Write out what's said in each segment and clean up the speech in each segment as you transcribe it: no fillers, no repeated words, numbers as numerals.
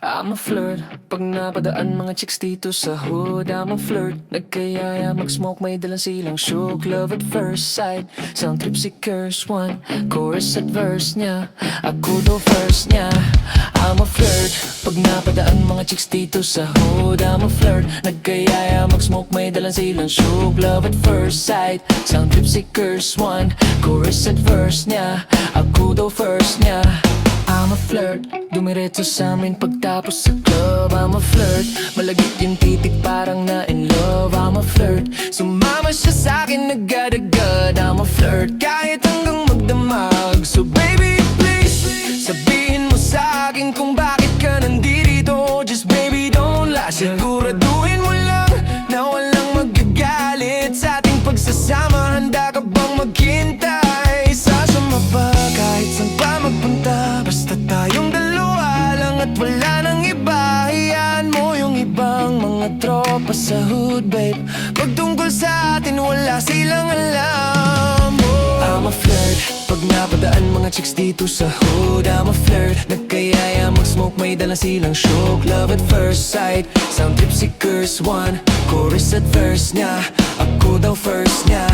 I'm a flirt. Pag napadaan mga chicks dito sa hood, I'm a flirt. Nagkayaya mag-smoke, may dalang silang shook. Love at first sight, sound trip si curse one. Chorus at verse niya, ako daw first niya. I'm a flirt. Pag napadaan mga chicks dito sa hood, I'm a flirt. Nagkayaya mag-smoke, may dalang silang shook. Love at first sight, sound trip si curse one. Chorus at verse niya, ako daw first niya. I'm a flirt, dumiretso sa amin pagtapos sa club. I'm a flirt, malagit yung titik parang na in love. I'm a flirt, sumama siya sa'kin agad-agad. I'm a flirt, kahit hanggang magdamag. So baby please, sabihin mo sa'kin kung bakit ka nandito. Just baby don't lie, siguraduhin mo lang na walang magagalit sa ating pagsasama. Handa ka bang maghintay? Sasama pa kahit saan pa magpunta, basta tayong dalawa lang at wala nang iba. Hayaan mo yung ibang mga tropa sa hood, babe. Pag tungkol sa atin, wala silang alam. I'm a flirt. Pag napadaan mga chicks dito sa hood, I'm a flirt. Nagkayaya mag-smoke, may dalang silang shook. Love at first sight, sound trip si curse one. Chorus at verse niya, ako daw first niya.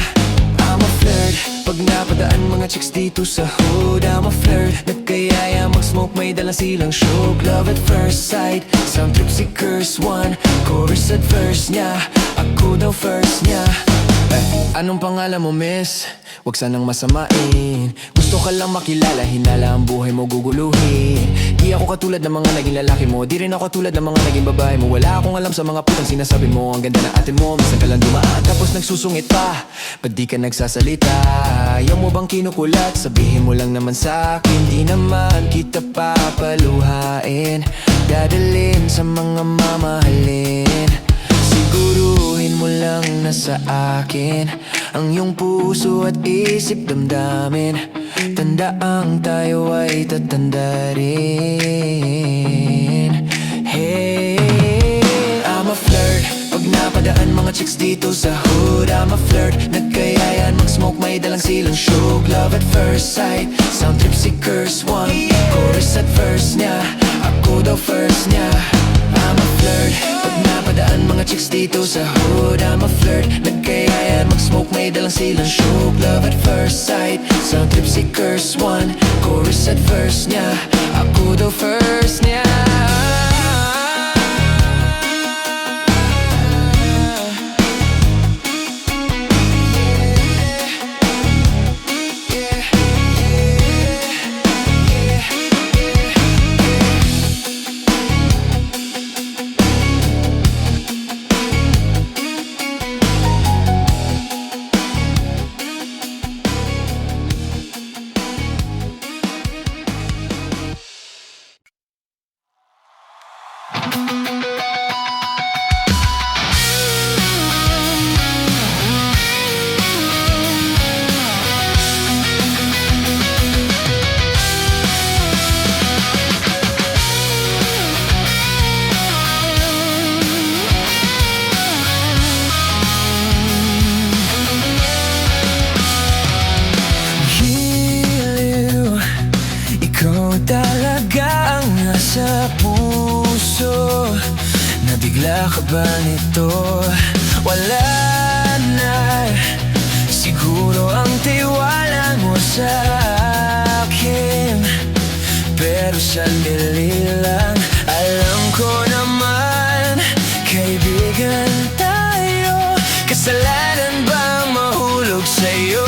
I'm a flirt. Pag napadaan mga chicks dito sa hood, I'm a flirt. Nagkayaya mag-smoke, may dalang silang shook. Love at first sight, sound trip si curse one. Chorus at verse niya, ako daw first niya. Anong pangalan mo, miss? Huwag sanang masamain. Gusto ka lang makilala, hinala ang buhay mo guguluhin. Di ako katulad ng mga naging lalaki mo, di rin ako katulad ng mga naging babae mo. Wala akong alam sa mga putang sinasabi mo. Ang ganda ng ate mo, minsan ka lang dumaan tapos nagsusungit pa. Ba't di ka nagsasalita? Ayaw mo bang kinukulat? Sabihin mo lang naman sa'kin, di naman kita papaluhain. Dadalhin sa mga mamahalin. Siguruhin mo lang na sa akin ang iyong puso at isip damdamin. Tandaang tayo ay tatanda rin. Hey, I'm a flirt. Pag napadaan mga chicks dito sa hood, I'm a flirt. Nagkayayan mag-smoke, may dalang silang shook. Love at first sight, sound trip si curse one. Chorus at verse niya, ako daw first niya. I'm a flirt. Pag napadaan mga chicks dito sa hood, I'm a flirt. Nagkayaya mag-smoke, may dalang silang shook. Love at first sight, sound trip si curse one. Chorus at verse niya, ako daw first niya. Talaga ang nasa puso. Nabigla ka ba nito? Wala na siguro ang tiwala mo sa akin, pero sandali lang. Alam ko naman, kaibigan tayo. Kasalanan bang mahulog sa'yo?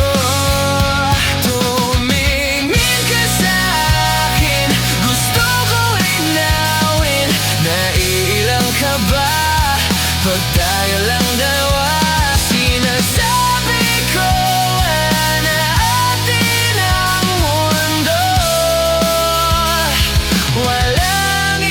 Pag tayo lang dalawa, sinasabi ko na atin ang mundo. Walang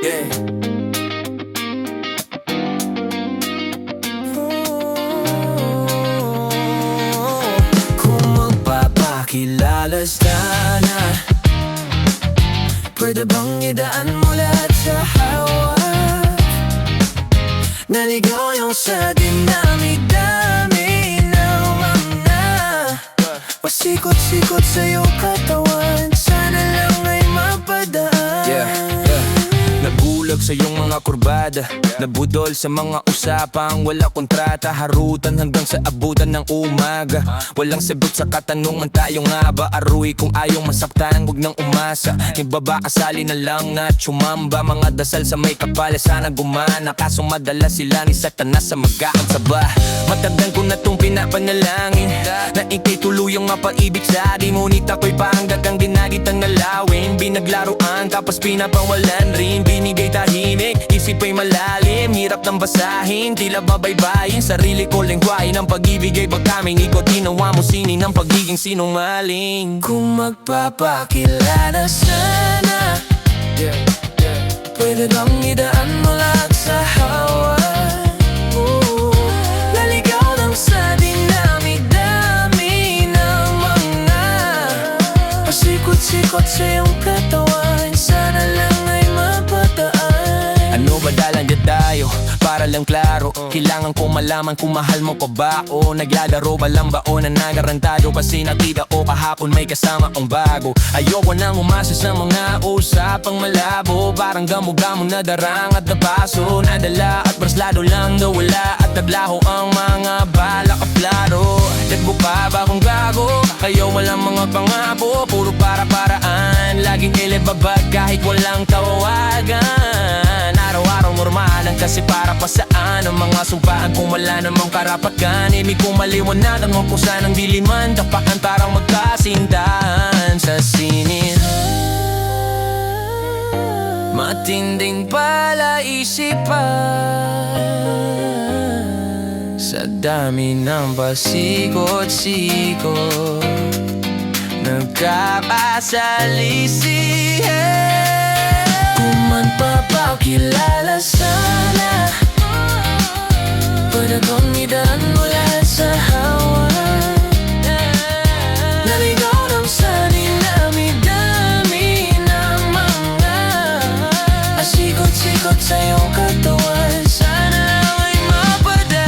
Yeah. Kung magpapakilala sana, pwede bang idaan mo lahat sa hawak? Naligaw yung sa dinami-dami ng mga pasikot-sikot sa'yo katawan, sana lang ay mapadaan. Nagulag sa iyong mga kurbada, nabudol sa mga usapang wala kontrata, harutan hanggang sa abutan ng umaga. Walang sagot sa katanungan, tayo nga ba aruy? Kung ayaw masaktan, huwag nang umasa. Ibaba kasali na lang na tsumamba, mga dasal sa may kapala sana gumana. Kaso madala sila ni Satanas sa magkakansaba. Matagal ko na tong pinapanalangin na ikay tuluyang mapaibig sa di, ngunit ako'y parang dagang ginagitang nalawin. Binaglaruan tapos pinapawalan rin, binigay tahimik, isip ay malalim, hirap nang basahin, tila babaybayin sarili ko lengguwahe ng pag-ibig ay pagkaming ikot, ginawa mo sinin ng pagiging sinungaling. Kung magpapakilala sana, pwede bang idaan mo lahat sa hawak? Naligaw lang sa dinami-dami ng mga pasikot-sikot sa iyong katawan, sana lang ay mapataan. Ano ba dalan dyan tayo? Para lang klaro, kailangan ko malaman kung mahal mo pa ba o naglalaro ba lang ba o nanagarantado kasi nakita o kahapon may kasama ang bago. Ayoko nang umasa sa mga usapang malabo, parang gamo-gamo na darang at nabaso, nadala at braslado lang nawala at naglaho ang mga balak at plano. Dagbo pa ba kung gago? Kayo walang mga pangako, puro para-paraan, laging ilibabag kahit walang tawagan. Araw-araw normalan kasi para pa saan ang mga sumpaan kung wala namang karapatan. Ibig kong maliwanagan mo kung saan ang diliman, tapakan parang magkasindahan sa sinin. Matinding palaisipan sa dami ng pasikot-sikot, nagkakasalisihan. Kung magpapakilala sana, pwede bang idaan mo lahat sa hawak? Naligaw lang sa dinami-dami ng mga pasikot-sikot sa iyong katawan, sana lang ay mapadaan.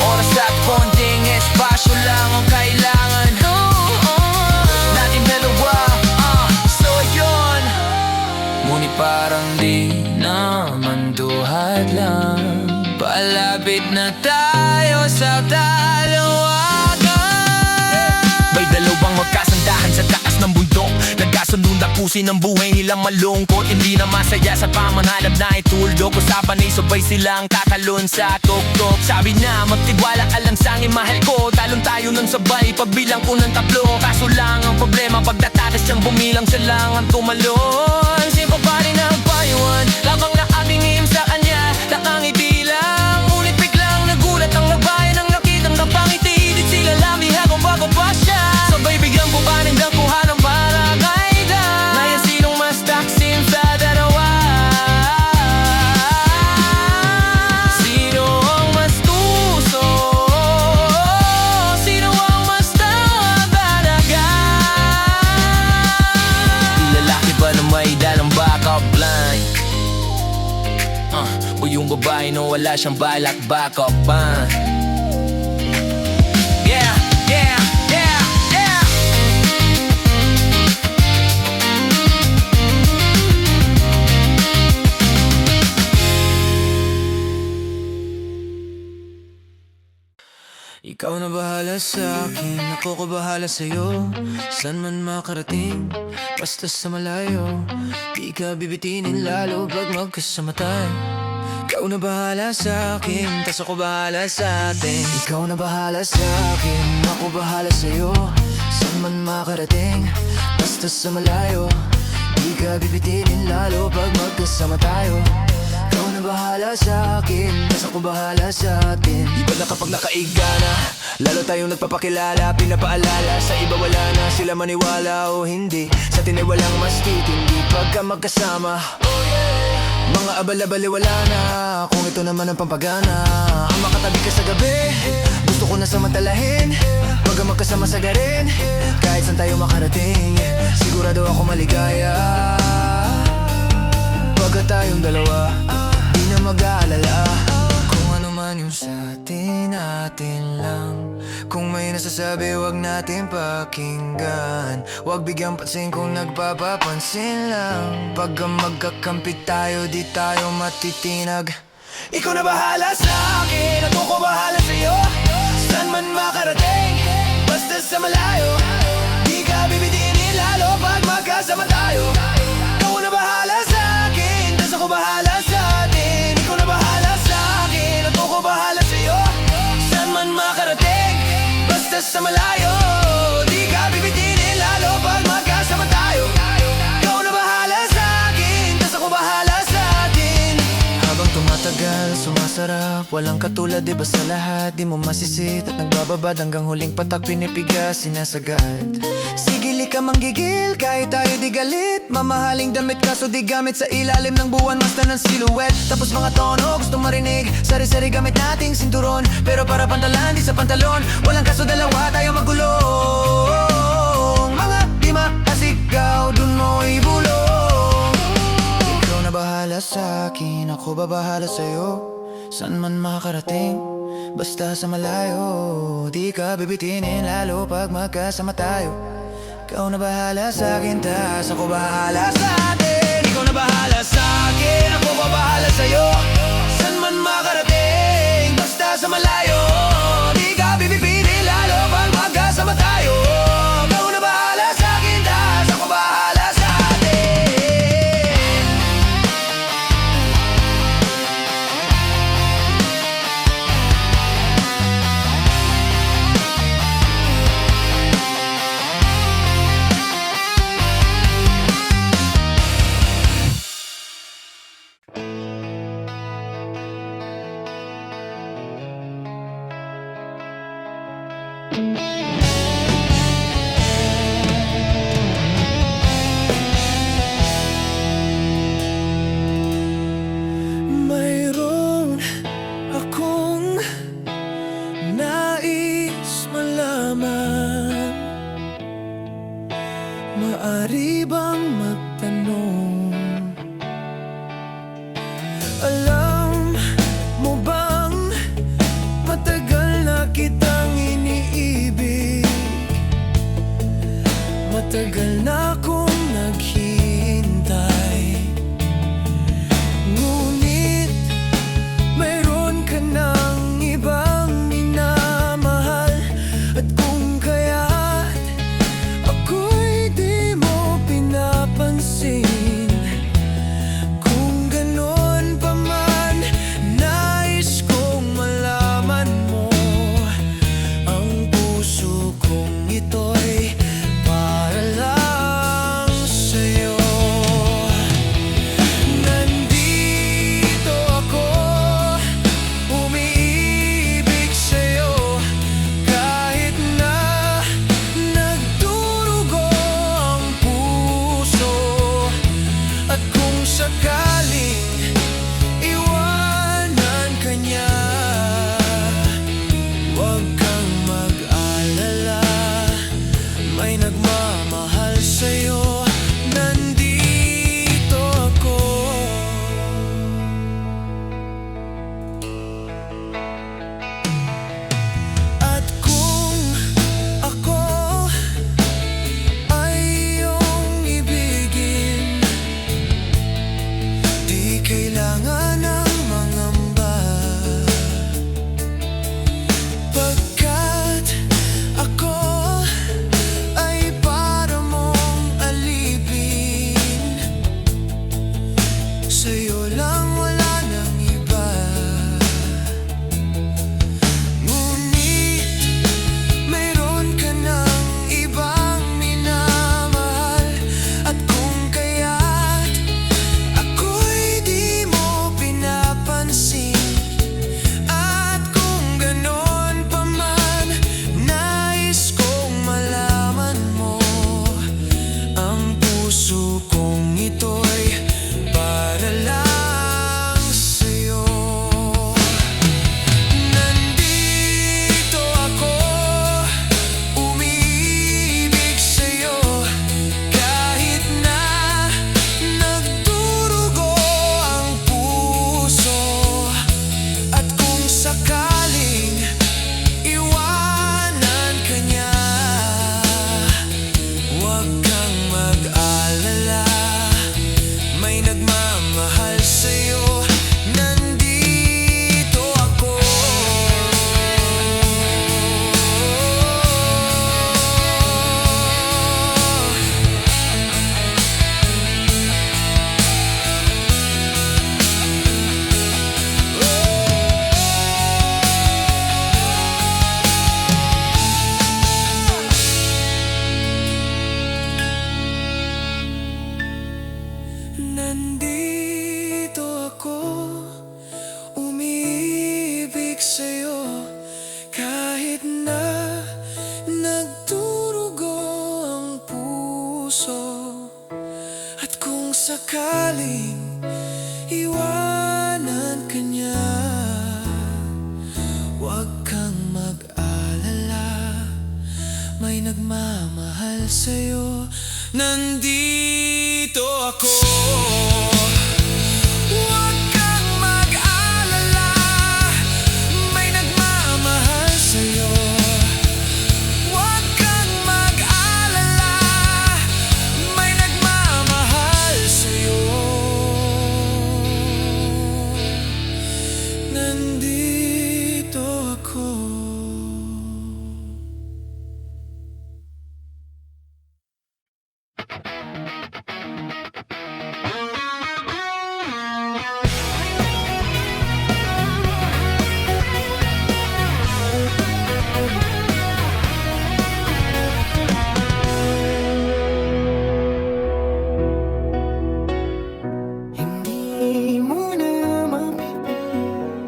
Oras at konting espasyo lang ang kailangan natin dalawa, so yun. Ngunit parang di naman duhat lang, palapit na tayo sa dalawagan. May dalawang magkasandahan sa taas ng bundok, nagkasundong tapusin ang buhay nilang malungkot, hindi na masaya sa pamanhanap na ituldok. Usapan ay sabay silang tatalon sa tuktok. Sabi na magtiwala ka lang sa'kin mahal ko, talon tayo nun sabay pagbilang ko ng tatlo. Kaso lang ang problema pagtatakas siyang bumilang, siya lang ang tumalon. Simple pa rin ang payuhan, labang na aming him sa kanya, nakangiti lang. Ngunit biglang nagulat ang nabayan ang nakitang napangiti, di sila lamihan kung bago pa siya. Sabay biglang bubanin ang kuha ng paragayda, ngayon sinong mas taksim sa dalawa? Sino ang mas tuso? Sino ang mas talaga? Lalaki ba na may dalang backup line? O yung babae na wala siyang balak backup pa? Yeah, yeah, yeah, yeah. Ikaw na bahala sa akin, ako ko bahala sa'yo. Saan man makarating, basta sa malayo. Di ka bibitinin lalo pag magkasama tayo. Ikaw na bahala sa akin, tas ako bahala sa atin. Ikaw na bahala sa akin, ako bahala sa'yo. Saan man makarating, basta sa malayo. Di ka bibitinin lalo pag magkasama tayo. Ikaw na bahala sa akin, tas ako bahala sa atin. Iba na kapag nakaiga na, lalo tayong nagpapakilala. Pinapaalala sa iba wala na, sila maniwala o hindi. Sa atin ay walang mas titindi pagka magkasama. Mga abal-abali wala na, kung ito naman ang pampagana. Ang makatabi ka sa gabi, gusto ko na samantalahin. Pagka magkasama sa garin, kahit saan tayo makarating, sigurado ako maligaya. Pagka tayong dalawa, di na mag-aalala. Kung ano man yung sa atin lang. Kung may nasasabi, wag natin pakinggan. Wag bigyang pansin kung nagpapapansin lang. Pagka magkakampi tayo, di tayo matitinag. Ikaw na bahala sa akin, at ako bahala sa'yo. Saan man makarating, basta sa malayo. Di ka bibitinin lalo pag magkasama tayo. Ikaw na bahala sa akin, tas ako bahala sa atin. Ikaw na bahala sa akin, at ako bahala sa'yo. Saan man makarating, basta sa malayo. Di ka bibitinin lalo pag magkasama tayo. Ikaw na bahala sa akin, tas ako bahala sa atin. Habang tumatagal, sumasarap, walang katulad iba sa lahat. Di mo masisit at nagbababad hanggang huling patak pinipigas, sinasagad. Sigili ka manggigil, kahit tayo di galit. Mamahaling damit kaso di gamit sa ilalim ng buwan. Basta ng silhouette, tapos mga tono gusto marinig. Sari-sari gamit nating sinturon, pero para pantalan, di sa pantalon. Walang kaso dalawa tayo magulong. Mga di makasigaw, dun mo ibulong. Ikaw na bahala sa akin, ako babahala sa'yo. Saan man makarating, basta sa malayo. Di ka bibitinin lalo pag magkasama tayo. Ikaw na bahala sa akin, tas ako bahala sa atin. Ikaw na bahala sa akin, ako babahala sa'yo. Saan man makarating, basta sa malayo. Di ka bibitinin lalo pag magkasama tayo. Ikaw na bahala sa akin, tas ako bahala sa atin. Mayroon akong nais malaman. Maari bang magtanong? Alam mo bang matagal na kitang iniibig? Matagal na akong naghihintay. Ngunit mayroon ka ng ibang minamahal. At kung kaya't ako'y di mo pinapansin, mag-alala, may nagmamahal sa'yo. Nandito ako. Nandito ako, umiibig sa'yo, kahit na nagdurugo ang puso. At kung sakaling iwanan ka niya, huwag kang mag-alala, may nagmamahal sa'yo. Nandito ako. Huwag kang mag-alala, may nagmamahal sa'yo. Huwag kang mag-alala, may nagmamahal sa'yo. Nandito ako. Hindi mo na mapipilit,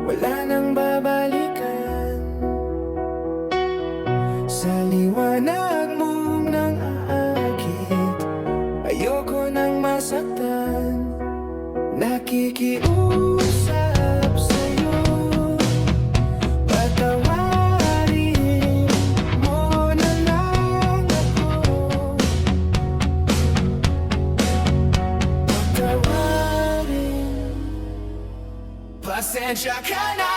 wala nang babalikan. Sa liwanag mong nang aakit, ayoko nang masaktan. Nakikiusap sa'yo, patawarin mo na lang ako. Patawarin. Pasensya ka na,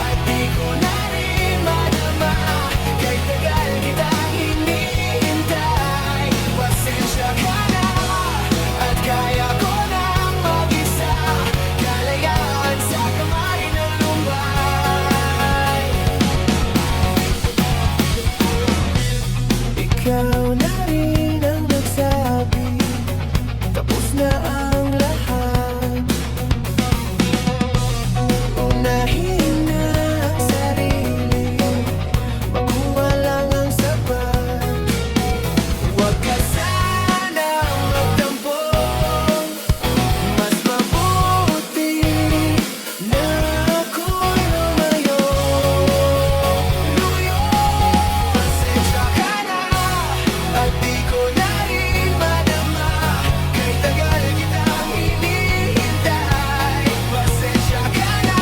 at di ko na rin madama, kahit tagal kitang hinihintay. Pasensya ka na, at kaya ko nang mag-isa, kalayaan sa kamay ng lumbay. Ikaw na rin ang nagsabi, tapos na ang lahat. Unahin na ang sarili, makuha lang ang sapat. Huwag ka sanang magtampo, mas mabuti na ako'y lumayo. Pasensya ka na, at di ko na rin madama, kahit tagal kitang hinihintay. Pasensya ka na,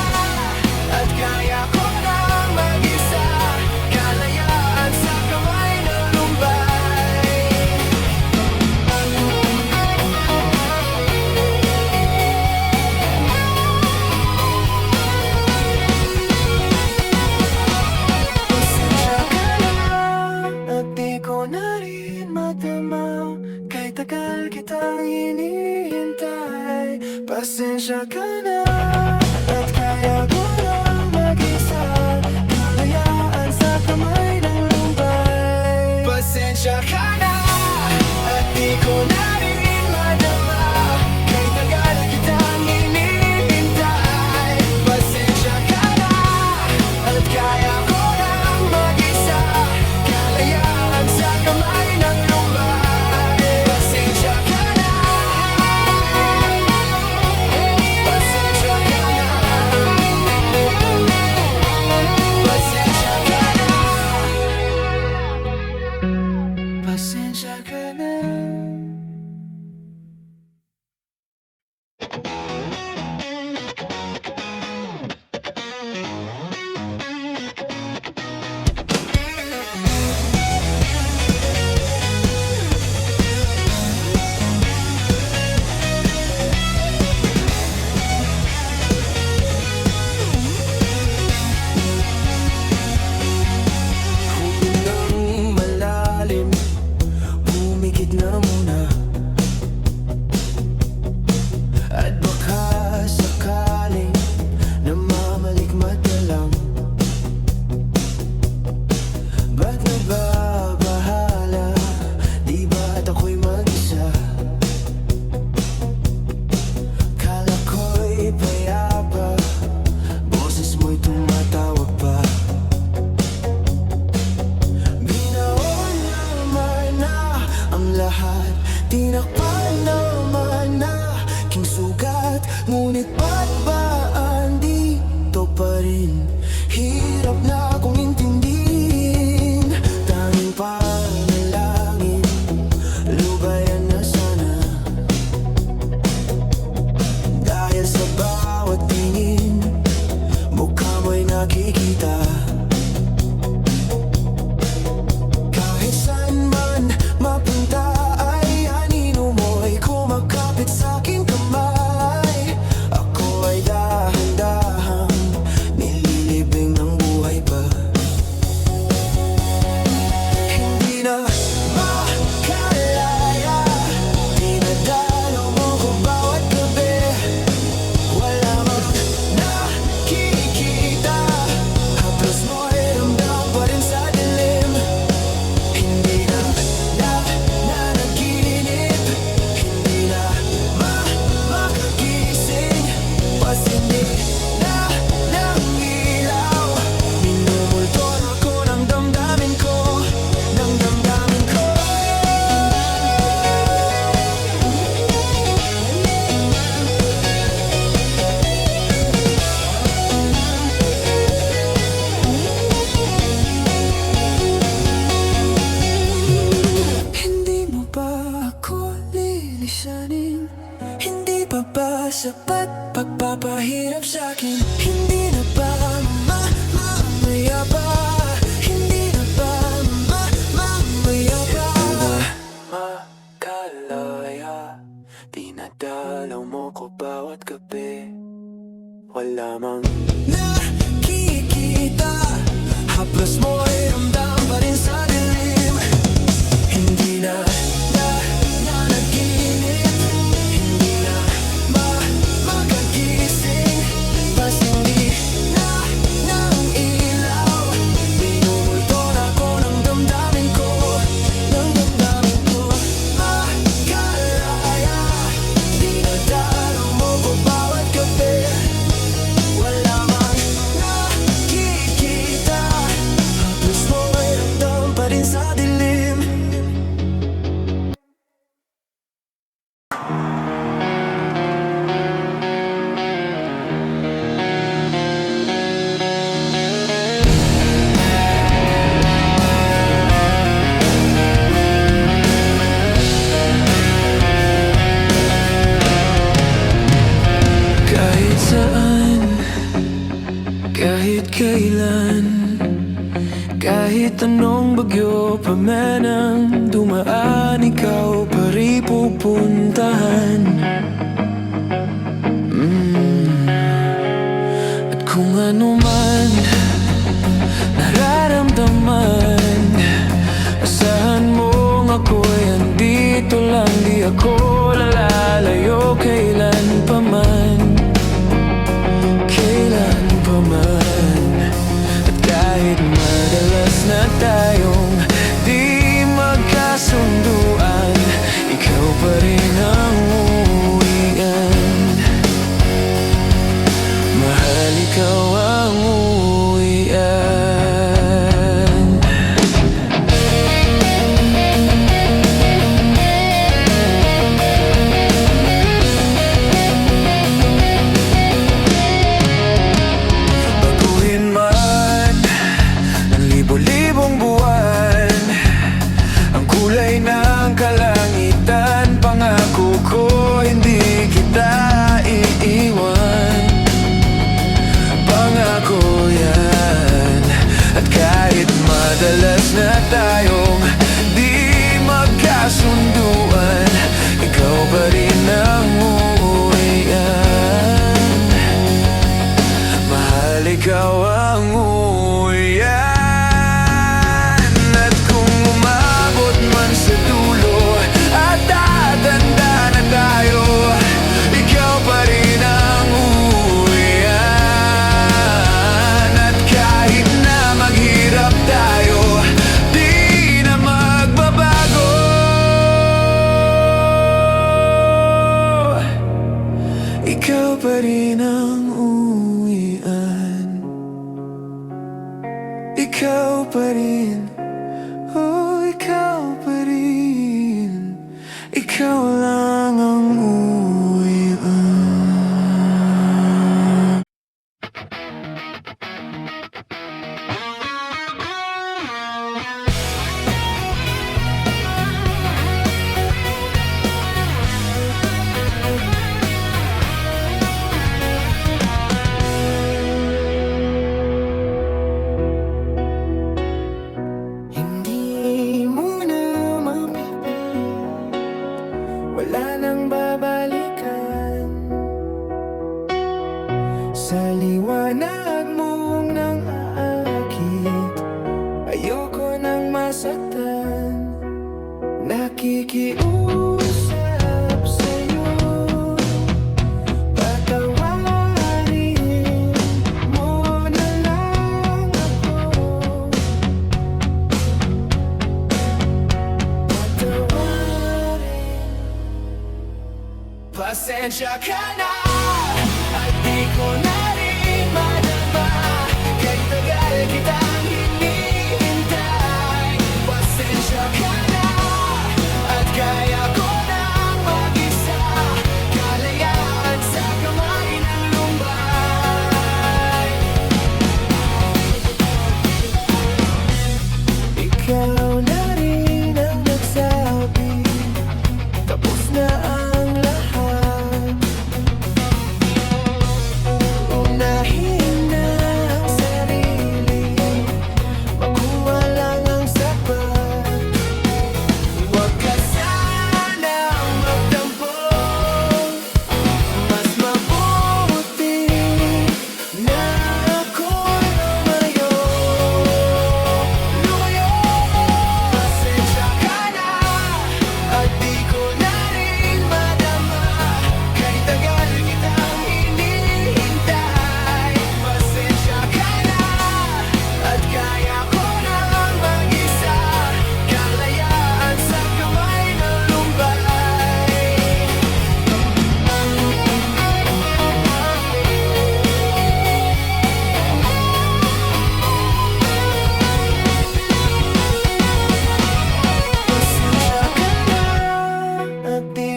at kaya ko nang mag-isa, kalayaan sa kamay ng lumbay. Pasensya ka na, at di ko na rin madama, kahit tagal kitang hinihintay. Pasensya ka na, at kaya ko lang mag-isa, kalayaan sa kamay ng lumbay. Pasensya ka na, at di ko na rin madama, kahit tagal kitang hinihintay. Pasensya ka na, at kaya ko lang mag-isa, kalayaan sa kamay ng lumbay. Pasensya ka na, pasensya ka na. lisanin. Hindi pa ba sapat pagpapahirap sa'kin? Hindi na ba mamaya pa? Hindi na ba mamaya pa? Makalaya, dinadalaw mo ko bawat gabi. Wala mang nakikita, haplos mo ay ramdam pa rin sa dilim. Hindi na nanaginip, hindi na makagising. Mas hindi na ng ilaw, binumulto na ko ng damdamin ko, ng damdamin ko. Makalaya, dinadalaw mo ko bawat gabi. Wala mang nakikita, haplos mo ay ramdam pa rin sa dilim. Kahit saan, kahit kailan, kahit anong bagyo pa man ang dumaan, ikaw pa rin pupuntahan. At kung ano man nararamdaman, asahan mong ako'y andito lang. Di ako lalalayo kailan pa man, kailan pa man. At kahit madalas na tayong di magkasunduan, ikaw pa rin ang uwian. Mahal, ikaw ang uwian. Baguhin man ng libo-libong buwan ang kulay ng kalangitan, pangako ko hindi kita iiwan. Pangako yan. At kahit madalas na tayong di magkasunduan, ikaw pa rin ang uwian. Mahal, ikaw ang uwian. At kung umabot man sa dulo at tatanda na tayo, ikaw pa rin ang uwian. At kahit na maghirap tayo, di na magbabago. Ikaw pa rin ang uwian. Ikaw pa rin, oh, ikaw pa rin. Ikaw lang ang uwian. Hindi mo na mapipilit, wala nang babalikan. Sa liwanag mong nang aakit, ayoko nang masaktan. Nakikiusap sa'yo, patawarin mo na lang ako. Patawarin. Pasensya ka na at di ko na rin madama, kahit tagal kitang hinihintay. Pasensya ka na at kaya ko nang mag-isa, kalayaan sa kamay ng lumbay. Ikaw na rin ang nagsabi, tapos na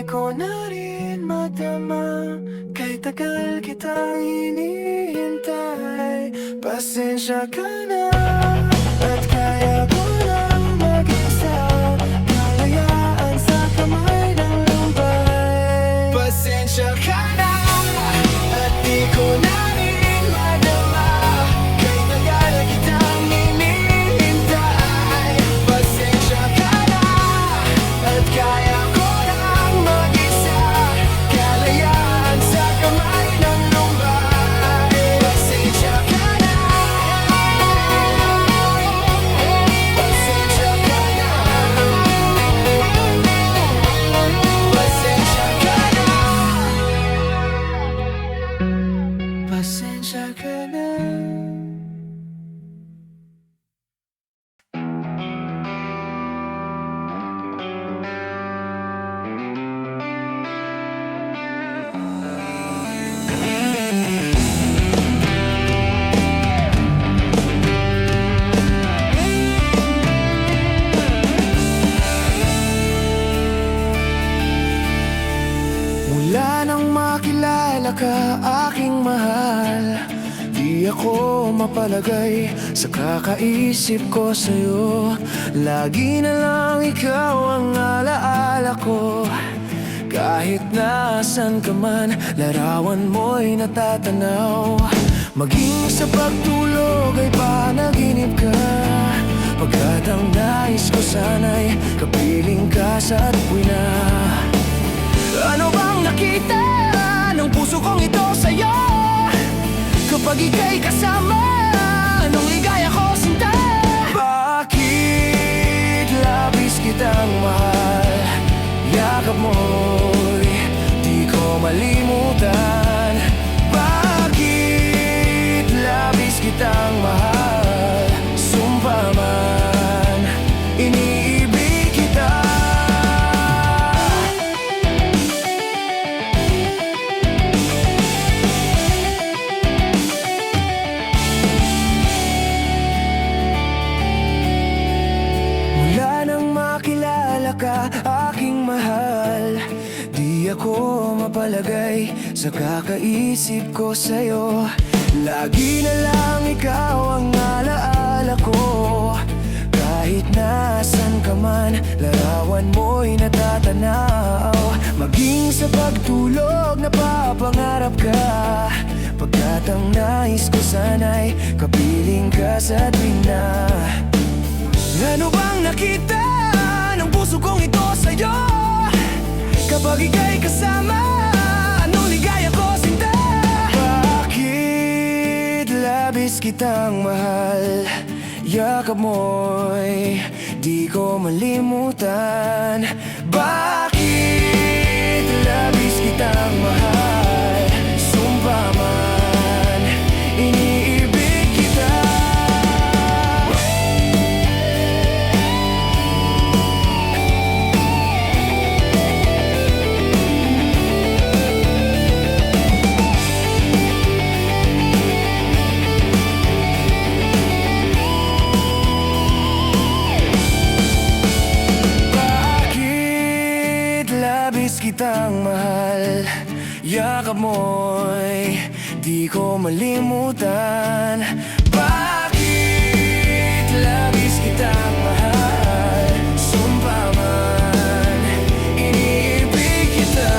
ko na rin madama, kay tagal kitang hinihintay. Pasensya ka na, at kaya ko lang mag-isa, kalayaan sa kamay ng lumbay. Pasensya ka na, at di ko na rin madama, kay tagal kitang hinihintay. Pasensya ka na, at kaya ko lang mag-isa, kalayaan sa kamay ng lumbay. Pasensya ka na, pasensya ka na, pasensya ka na, pasensya ka na. Mula nang makilala ka, aking mahal, di ako mapalagay sa kakaisip ko sa'yo. Lagi na lang ikaw ang alaala ko. Kahit nasan ka man, larawan mo'y natatanaw. Maging sa pagtulog ay panaginip ka, pagkat ang nais ko sana'y kapiling ka sa tuwina. Ano bang nakita ng puso kong ito sa'yo? Kapag ika'y kasama, anong ligaya ko sinta? Bakit labis kitang mahal? Yakap mo'y di ko malimutan. Bakit labis kitang mahal? Sumpa man, iniibig kita. Mula nang makilala ka, aking mahal, di ako mapalagay sa kakaisip ko sa'yo. Lagi na lang ikaw ang alaala ko. Kahit nasan ka man, larawan mo'y natatanaw. Maging sa pagtulog, napapangarap ka, pagkat ang nais ko sana'y kapiling ka sa tuwina. Ano bang nakita ng puso kong ito sa'yo? Kapag ika'y kasama, anong ligaya ko sinta? Bakit labis kitang mahal? Yakap mo'y di ko malimutan. Bakit labis kitang mahal? Sumpa man, iniibig kita. Labis kitang mahal, yakap mo'y di ko malimutan. Bakit labis kitang mahal? Sumpa man, iniibig kita.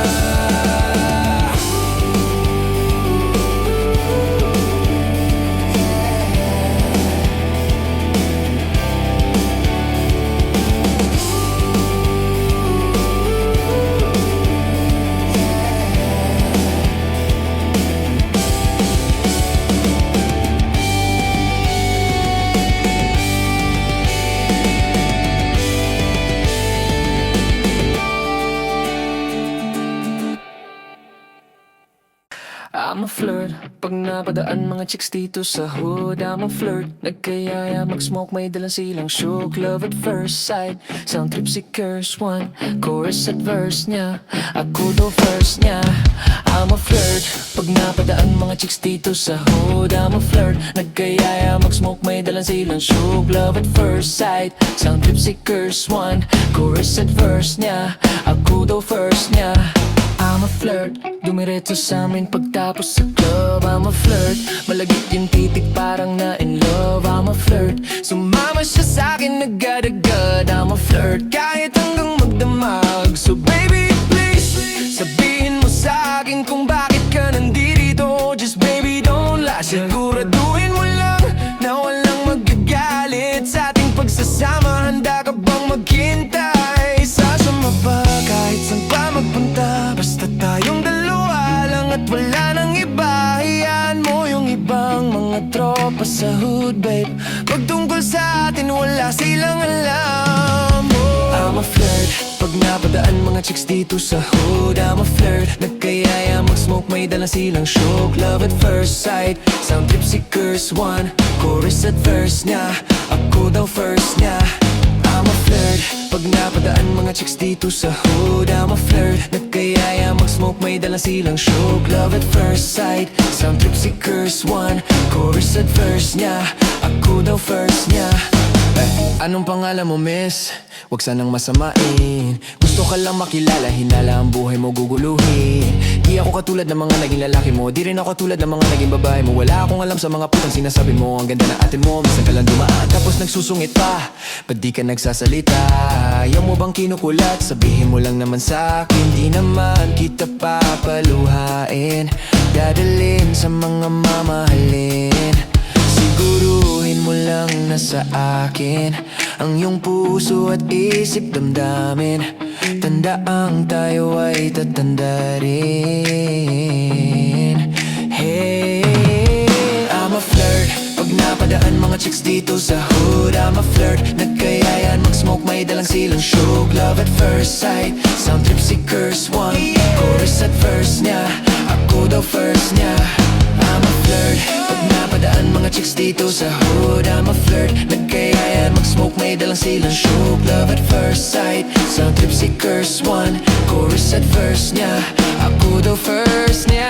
I'm a flirt. Pag napadaan mga chicks dito sa hood, I'm a flirt. Nagkayaya mag-smoke, may dalang silang shook. Love at first sight, sound trip si curse one. Chorus at verse niya, ako daw first niya. I'm a flirt. Pag napadaan mga chicks dito sa hood, I'm a flirt. Nagkayaya mag-smoke, may dalang silang shook. Love at first sight, sound trip si curse one. Chorus at verse niya, ako daw first niya. flirt. Dumiretso sa amin pagtapos sa club, I'm a flirt. Malagit yung titik parang na in love, I'm a flirt. Sumama siya sa'kin agad-agad, I'm a flirt. Kahit hanggang magdamag, so baby please sabihin mo sa'kin kung bakit ka nandito. Just baby don't lie, siguraduhin mo lang na walang magagalit sa ating pagsasama. Handa ka bang maghintay? Sasama ba kahit saan pa magpunta? Basta tayong dalawa lang at wala nang iba. Hayaan mo yung ibang mga tropa sa hood, babe. Pagtungkol sa atin wala silang alam. I'm a flirt. Pag napadaan mga chicks dito sa hood, I'm a flirt. Nagkayaya mag-smoke, may dala silang shook. Love at first sight, sound trip si Curse One. Chorus at verse niya, ako daw first niya. I'm a flirt. Pag napadaan mga chicks dito sa hood, I'm a flirt. Nagkayaya mag-smoke, may dala silang shook. Love at first sight, sound trip si Curse One. Chorus at verse niya, ako daw first niya. Anong pangalan mo, miss? Huwag sanang masamain. Gusto ka lang makilala, hinala ang buhay mo guguluhin. Di ako katulad ng mga naging lalaki mo, di rin ako katulad ng mga naging babae mo. Wala akong alam sa mga putang sinasabi mo. Ang ganda na ate mo, minsan ka lang dumaan tapos nagsusungit pa. Ba't di ka nagsasalita? Ayaw mo bang kinukulat? Sabihin mo lang naman sa'kin, di naman kita papaluhain. Dadalhin sa mga mamahalin. Siguruhin mo lang na sa akin ang iyong puso at isip damdamin. Tandaang tayo ay tatanda rin. Hey, I'm a flirt. Pag napadaan mga chicks dito sa hood, I'm a flirt. Nagkayayan mag-smoke, may dalang silang shook. Love at first sight, sound trip si Curse One. Chorus at verse niya, ako daw first niya. I'm a flirt. Pag napadaan mga chicks dito sa hood, I'm a flirt. Nagkayayan mag-smoke, may dalang silang shook. Love at first sight, sound trip si Curse One. Chorus at verse niya, ako daw first niya.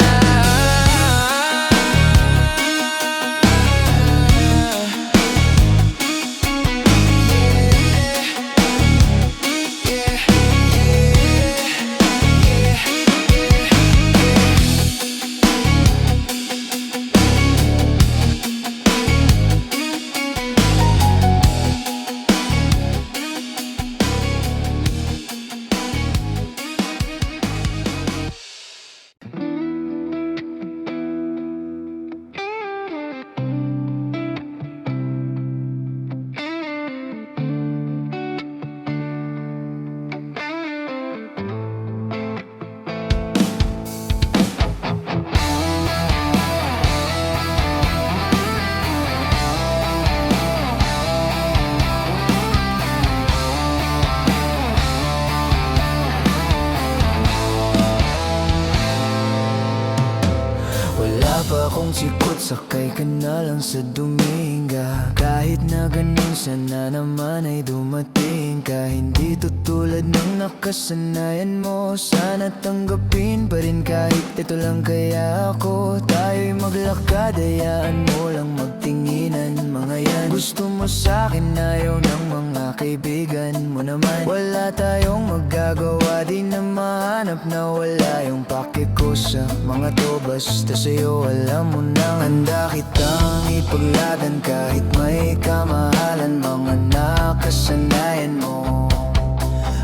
Pa kung sikot, sakay ka na lang sa Dominga. Kahit na ganun, sana naman ay dumating ka. Hindi tutulad ng nakasanayan mo. Sana tanggapin pa rin kahit ito lang kaya ako. Tayo'y maglakad, hayaan mo lang magtinginan. Mga yan, gusto mo sa'kin, ayaw ng mga kaibigan mo naman. Wala tayong magagawa, di na mahanap na wala yung pake ko sa mga to. Basta sa'yo alam mo nang handa kitang ipagladan. Kahit may kamahalan, mga nakasanayan mo.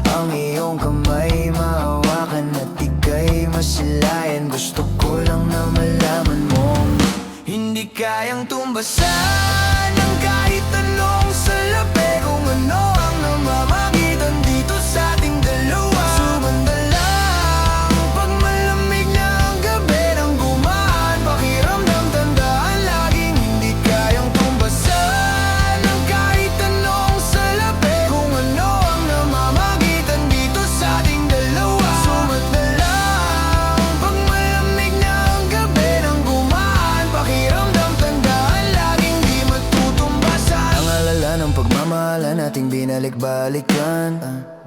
Ang iyong kamay mahawakan at ika'y masilayan. Gusto ko lang na malaman mo hindi kayang tumbasan ng kahit anong salapi. Kung ano ang namamagitan dito sa ating dalawa. Sumanda lang pag malamig na ang gabi nang gumaan. Pakiramdam, tandaan laging hindi kayang tumbasan ng kahit anong salapi. Kung ano ang namamagitan dito sa ating dalawa. Sumanda lang pag malamig na ang gabi nang gumaan. Pakiramdam, tandaan laging di matutumbasan. Ang alala ng pagmamahalan nating binalik-balikan.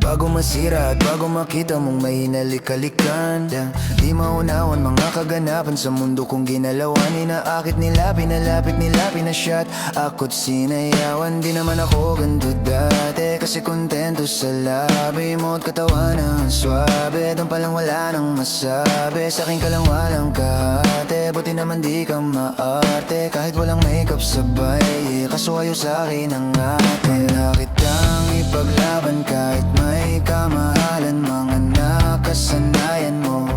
Bago masira at bago makita mong may hinalik-halikan. Di maunawan mga kaganapan sa mundo kong ginalawan. Inaakit nila, pinalapit nila, pinasyat ako't sinayawan. Di naman ako ganito dati, kasi kontento sa labi mo at katawan ang swabe. Doon palang wala nang masabi, sa'kin ka lang walang kahate. Buti naman di ka maarte, kahit walang makeup sabay. Kaso ayaw sa'kin ang ate. Wala kitang ipaglaban kahit may kamahalan. Mga nakasanayan mo,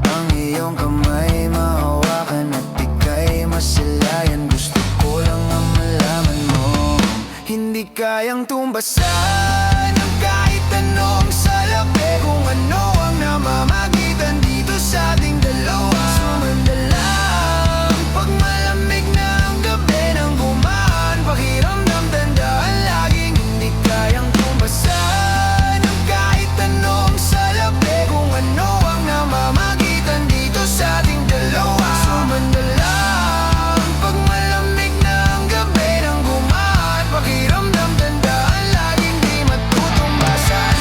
ang iyong kamay mahawakan at ika'y masilayan. Gusto ko lang ang malaman mo, hindi kayang tumbasan ng kahit anong salapi. Kung ano ang namamagitan dito sa ating dalawa. Sumanda lang pag malamig na ang gabi nang gumaan. Pakiramdam tandaan laging hindi kayang tumbasan ng kahit anong salapi. Kung ano ang namamagitan dito sa ating dalawa. Sumanda lang pag malamig na ang gabi nang gumaan. Pakiramdam tandaan laging di matutumbasan.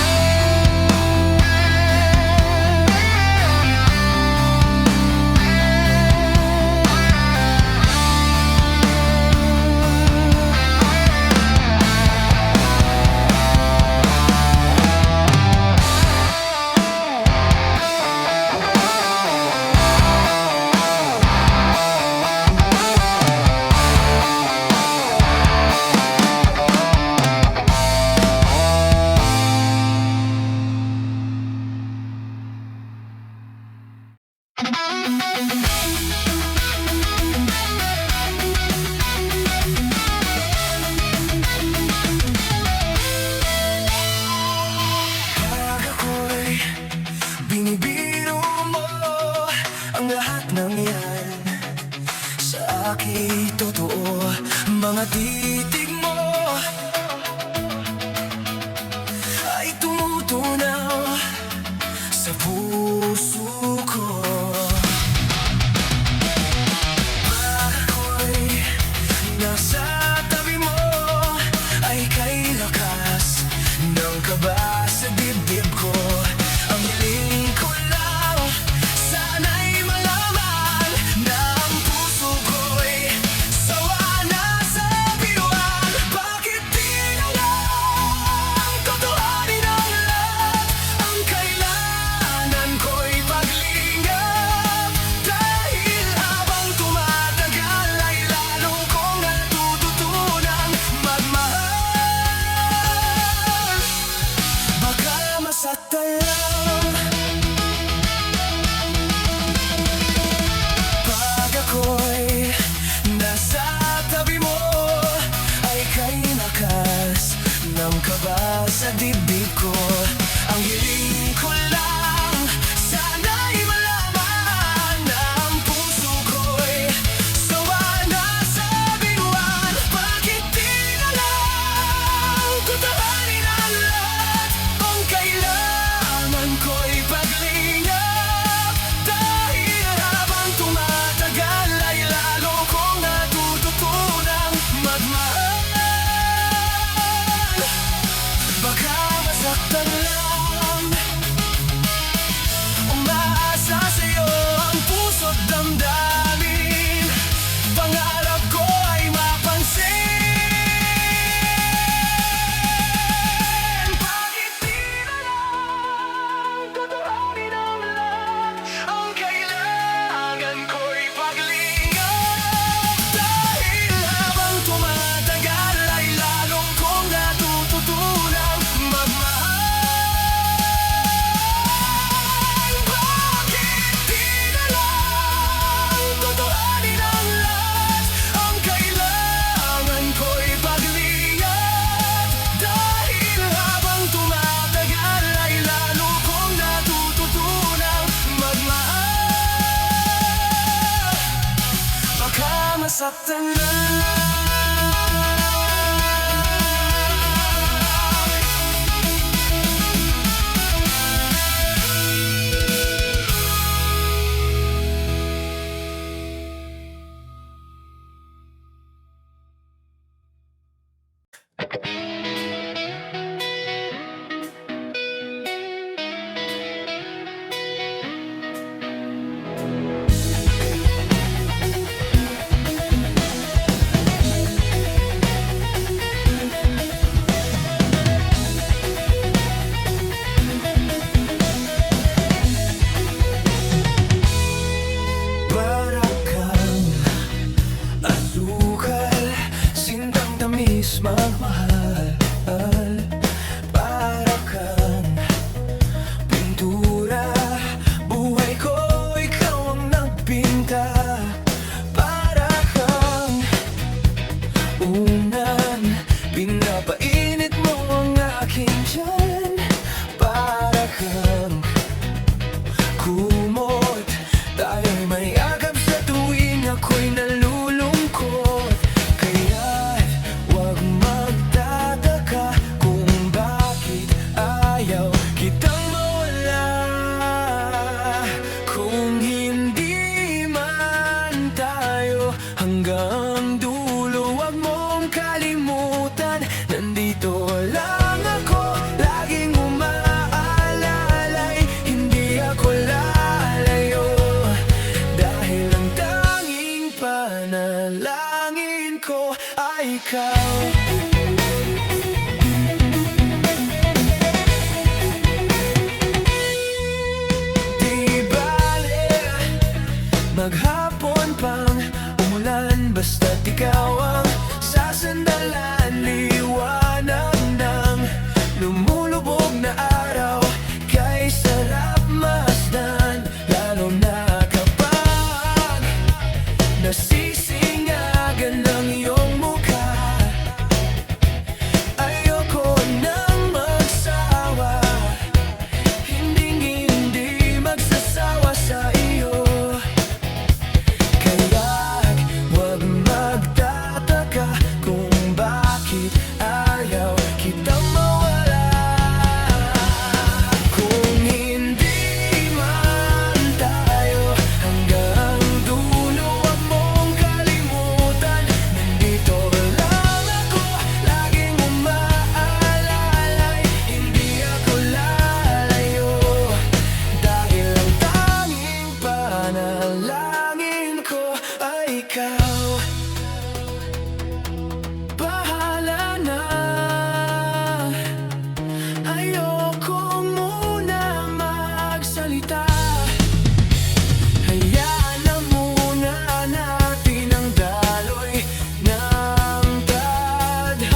Pag ako'y binibiro mo, ang lahat ng yan sa akin totoo. Mga titig mo ay tumutunaw sa puso ko. Pag ako'y nasa tabi mo, ay kay lakas ng kaba sa dibdib ko. Ang hiling ko lang, sana'y malaman na ang puso ko'y sawa na sa biruan. Bakit di na lang totohanin ang lahat? Ang kailangan ko'y paglingap. Dahil habang tumatagal ay lalo kong natututunang magmahal. Baka masaktan lang pag ako'y nasa tabi mo, ay kay lakas ng kaba sa dibdib ko. Ang hiling ko lang, sana'y malaman na ang puso ko'y sawa na sa biruan. Bakit di na lang totohanin ang lahat? Ang kailangan ko'y paglingap. Dahil habang tumatagal ay lalo kong natututunang magmahal. Baka masaktan lang, umaasa sa'yo ang puso't damdamin. Pangarap ko ay mapansin. Bakit di na lang totohanin ang lahat? Ang kailangan ko'y paglingap. Dahil habang tumatagal ay lalong kong natututunang magmahal. Bakit di na lang totohanin ang lahat? Ang kailangan ko'y paglingap. Dahil habang tumatagal ay lalo kong natututunang magmahal. Baka masaktan lang. ikaw. Di bale maghapon pang umulan, basta't ikaw ang sasandalan. Liwanag ng lumulubog na araw, kay sarap masdan, lalo na kapag nasisingagan ng iyong mukha. Ayoko nang magsawa, hindi magsasawa sa iyo. Kaya't huwag magtataka kung bakit ayaw kitang mawala. Kung hindi man tayo hanggang dulo, huwag mong kalimutan, nandito lang ako, laging umaalalay. Hindi ako lalayo, dahil ang tanging panalangin ko ay ikaw. Bahala na, ayoko muna magsalita. Hayaan na muna natin ang daloy ng tadhana.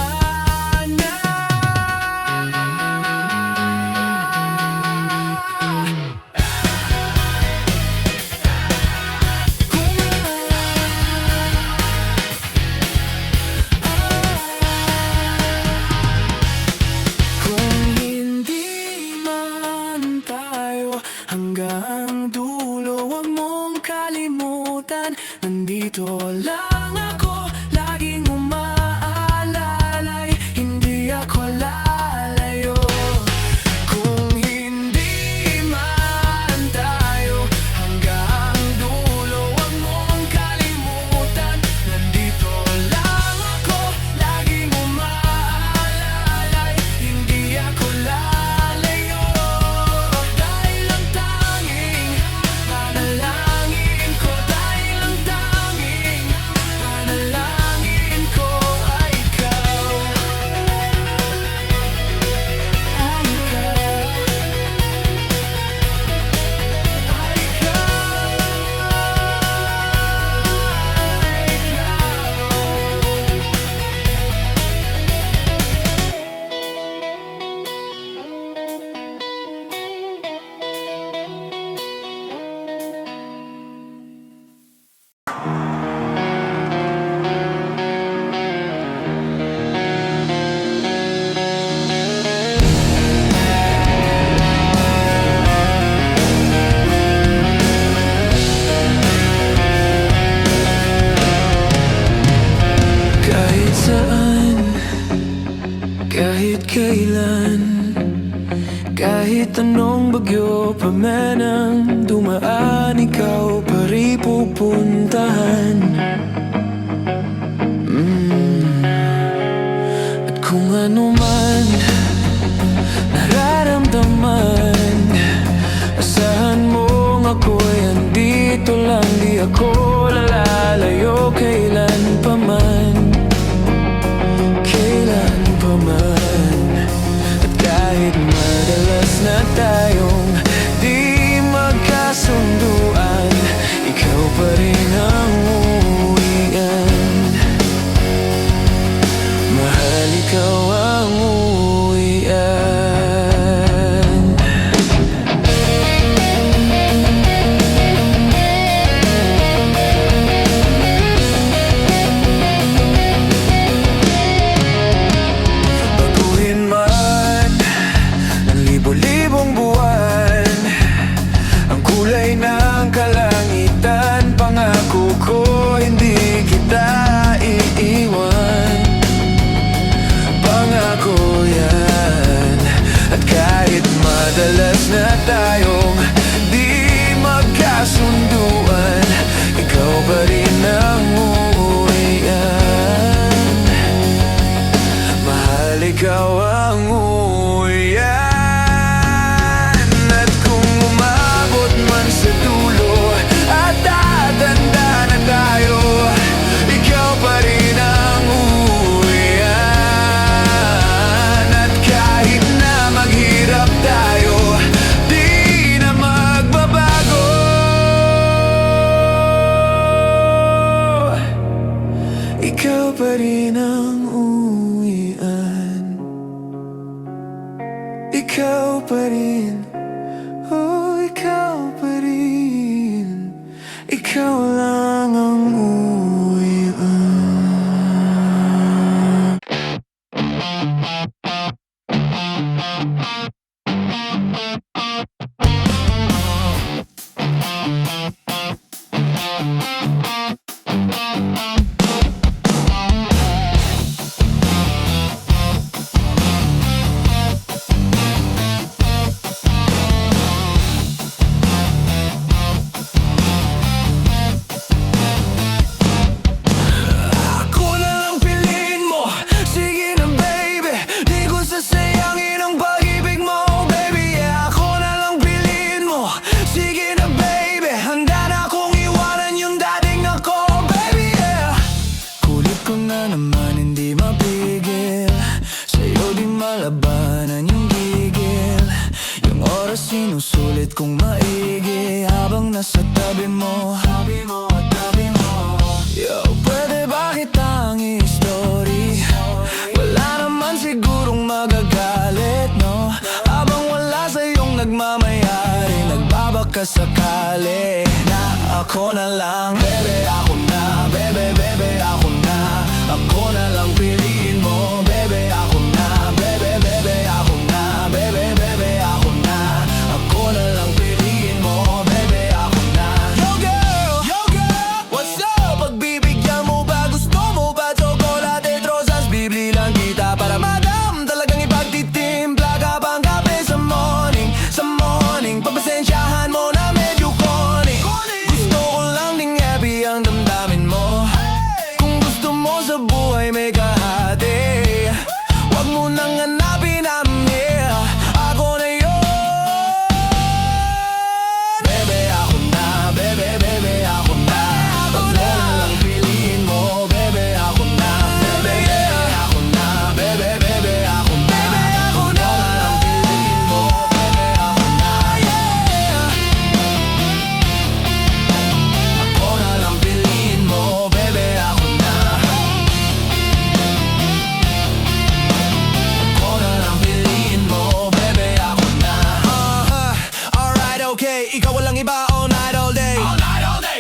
Kung hindi man tayo hanggang dulo, huwag mong kalimutan, nandito lang ako, laging umaalalay. Hindi ako lalayo. Kung hindi man tayo hanggang dulo, huwag mong kalimutan, nandito lang ako, laging umaalalay. Hindi ako lalayo, dahil ang tanging panalangin ko, dahil ang tanging panalangin ko ay ikaw. Ay ikaw. Ay kahit saan, kahit kailan, kahit anong bagyo pa man ang dumaan, ikaw pa rin pupuntahan. At kung ano man nararamdaman, asahan mong ako'y andito lang, di ako lalalayo kailan pa man. Kailan pa man. At kahit madalas na tayong di magkasunduan, ikaw pa rin ang uuwian. Mahal, ikaw ang uuwian. Baguhin man ng libo-libong buwan ang kulay ng kalangitan, pangako ko hindi kita iiwan. Pangako yan. At kahit madalas na tayong di magkasunduan, ikaw pa rin ang uuwian. Mahal, ikaw ang uuwian. At kung umabot man sa dulo at tatanda na tayo, ikaw pa rin ang uuwian. na naman hindi mapigil, sa'yo di malabanan yung gigil. Yung oras sinusulit kong maigi, habang nasa tabi mo, habi mo at tabi mo. Yo, pwede ba kitang i-story? Wala naman sigurong magagalit, no? Habang wala sa'yong nagmamayari, nagbabaka sakali na ako na lang. Bebe, ako na, bebe, bebe, ako na. Ako na lang piliin mo, bebe, ako na. Bebe, bebe, ako na, bebe, bebe, ako na. Ako na lang piliin mo, bebe, ako na. Yo girl, what's up? Pagbibigyan mo ba, gusto mo ba tsokolate, rosas? Bibili lang kita para madam, talagang ipagtitimpla ka bang kape sa morning. Sa morning, pagpasensyahan mo na medyo corny. Gusto ko lang ding happy ang damdamin mo. Kung gusto mo sa buhay may kahati, wag mo nang hanapin ang yeah. Ako na yun. Bebe, ako na, bebe, bebe, ako na. Ako na lang piliin mo, bebe, ako na. Bebe, bebe, ako na, bebe, bebe, ako na. Ako na lang piliin mo, bebe, ako na, yeah. Ako na lang piliin mo, bebe, ako na. Ako na lang piliin mo, bebe, ako na. Alright, okay, ikaw walang iba all night, all day.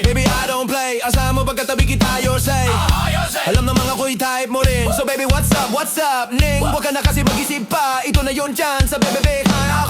Baby, I don't play, asahan mo pagkatabi kita, your say. Alam naman ako'y type mo rin. So baby, what's up, ning? Huwag ka na kasi mag-isip pa, ito na yon chance sa bebe, kaya ako